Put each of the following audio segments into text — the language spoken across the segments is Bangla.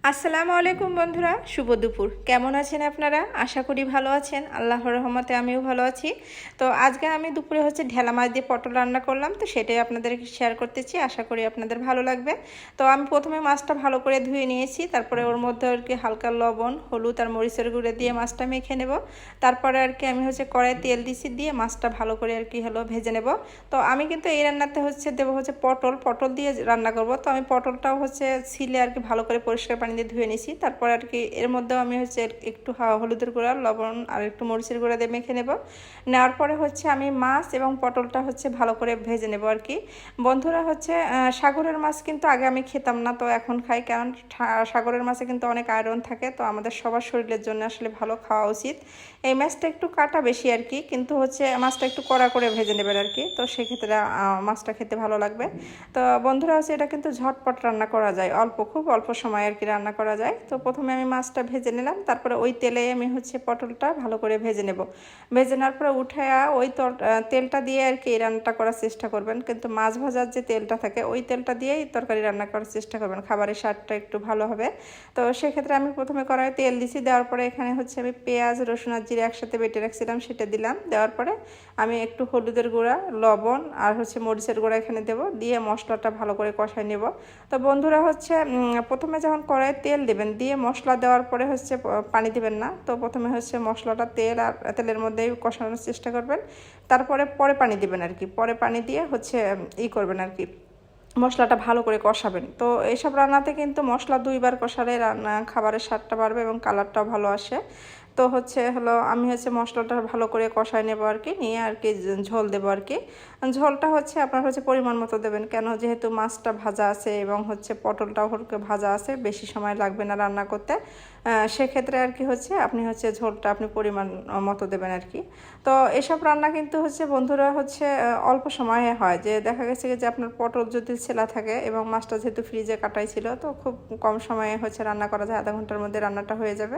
আসসালামু আলাইকুম বন্ধুরা, শুভ দুপুর। কেমন আছেন আপনারা? আশা করি ভালো আছেন। আল্লাহর রহমতে আমিও ভালো আছি। তো আজকে আমি দুপুরে ঢেলা মাছ দিয়ে পটল রান্না করলাম, তো সেটাই আপনাদেরকে শেয়ার করতেছি। আশা করি আপনাদের ভালো লাগবে। তো আমি প্রথমে মাছটা ভালো করে ধুয়ে নিয়েছি, তারপরে ওর মধ্যে হালকা লবণ, হলুদ আর মরিচের গুঁড়ো দিয়ে মাছটা মেখে নেব। তারপরে আমি কড়াই তেল দিছি, দিয়ে মাছটা ভালো করে ভেজে নেব। তো আমি কিন্তু এই রান্নাতে দেবো পটল পটল দিয়ে রান্না করব। তো আমি পটলটাও ছিলে ভালো করে পরিষ্কার পানি দিয়ে ধুয়ে নিছি। তারপর এর মধ্যেও আমি একটু হলুদের গুঁড়া, লবণ আর একটু মরিচের গুঁড়া দিয়ে মেখে নেব। নেওয়ার পরে আমি মাছ এবং পটলটা ভালো করে ভেজে নেব বন্ধুরা। সাগরের মাছ কিন্তু আগে আমি খেতাম না, তো এখন খাই, কারণ সাগরের মাছে কিন্তু অনেক আয়রন থাকে। তো আমাদের সবার শরীরের জন্য আসলে ভালো খাওয়া উচিত। এই মাছটা একটু কাটা বেশি কিন্তু মাছটা একটু কড়া করে ভেজে নেবেন তো সেক্ষেত্রে মাছটা খেতে ভালো লাগবে। তো বন্ধুরা এটা কিন্তু ঝটপট রান্না করা যায়, খুব অল্প সময় রান্না করা যায়। তো প্রথমে আমি মাছটা ভেজে নিলাম, তারপরে ওই তেলে আমি পটলটা ভালো করে ভেজে নেব। ভেজে নেওয়ার পরে উঠে ওই তেলটা দিয়ে এই রান্নাটা করার চেষ্টা করবেন। কিন্তু মাছ ভাজার যে তেলটা থাকে ওই তেলটা দিয়েই তরকারি রান্না করার চেষ্টা করবেন, খাবারের স্বাদটা একটু ভালো হবে। তো সেক্ষেত্রে আমি প্রথমে কড়াইয়ে তেল দিছি, দেওয়ার পরে এখানে আমি পেঁয়াজ, রসুন আর জিরে একসাথে বেটে রাখছিলাম, সেটা দিলাম। দেওয়ার পরে আমি একটু হলুদের গুঁড়া, লবণ আর মরিচের গুঁড়া এখানে দেব, দিয়ে মশলাটা ভালো করে কষাই নেব। তো বন্ধুরা প্রথমে যখন কড়াইয়ে তেল দেবেন, দিয়ে মশলা দেওয়ার পরে পানি দিবেন না। তো প্রথমে মশলাটা তেল আর তেলের মধ্যেই কষানোর চেষ্টা করবেন। তারপরে পরে পানি দিবেন পরে পানি দিয়ে করবেন মশলাটা ভালো করে কষাবেন। তো এইসব রান্নাতে কিন্তু মশলা দুইবার কষালে খাবারের স্বাদটা বাড়বে এবং কালারটাও ভালো আসে। তো আমি মশলাটা ভালো করে কষায় নেব নিয়ে ঝোল দেবো ঝোলটা আপনার পরিমাণ মতো দেবেন, কেন যেহেতু মাছটা ভাজা আছে এবং পটলটাও ভাজা আছে, বেশি সময় লাগবে না রান্না করতে। সেক্ষেত্রে আপনি ঝোলটা আপনি পরিমাণ মতো দেবেন তো এসব রান্না কিন্তু বন্ধুরা অল্প সময়ে হয়। যে দেখা গেছে যে আপনার পটল যদি ছেলা থাকে এবং মাছটা যেহেতু ফ্রিজে কাটাই ছিল, তো খুব কম সময়ে রান্না করা যায়, আধা ঘন্টার মধ্যে রান্নাটা হয়ে যাবে।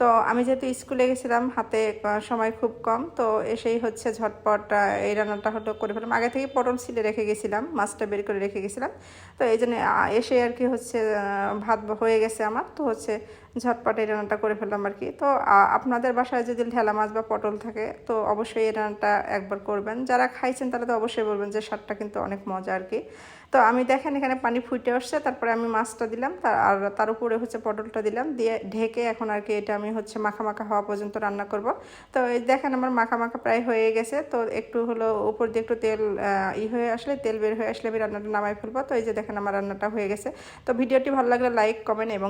তো আমি যেহেতু স্কুলে গেছিলাম, হাতে সময় খুব কম, তো এসেই ঝটপট এই রান্নাটা করে ফেলাম। আগে থেকে পটল ছিলে রেখে গেছিলাম, মাছটা বের করে রেখে গেছিলাম। তো এই জন্য এসে ভাত হয়ে গেছে আমার, তো ঝটপট এই রান্নাটা করে ফেললাম তো আপনাদের বাসায় যদি ঢেলা মাছ বা পটল থাকে, তো অবশ্যই এই রান্নাটা একবার করবেন। যারা খাইছেন তারা তো অবশ্যই বলবেন যে স্বাদটা কিন্তু অনেক মজা তো আমি দেখেন এখানে পানি ফুটে আসছে, তারপরে আমি মাছটা দিলাম, আর তার উপরে পটলটা দিলাম, দিয়ে ঢেকে এখন এটা আমি মাখা মাখা হওয়া পর্যন্ত রান্না করব। তো এই দেখেন আমার মাখা মাখা প্রায় হয়ে গেছে। তো একটু উপর দিয়ে একটু তেল হয়ে আসলে, তেল বের হয়ে আসলে আমি রান্নাটা নামাই ফেলবো। তো এই যে দেখেন আমার রান্নাটা হয়ে গেছে। তো ভিডিওটি ভালো লাগলে লাইক, কমেন্ট এবং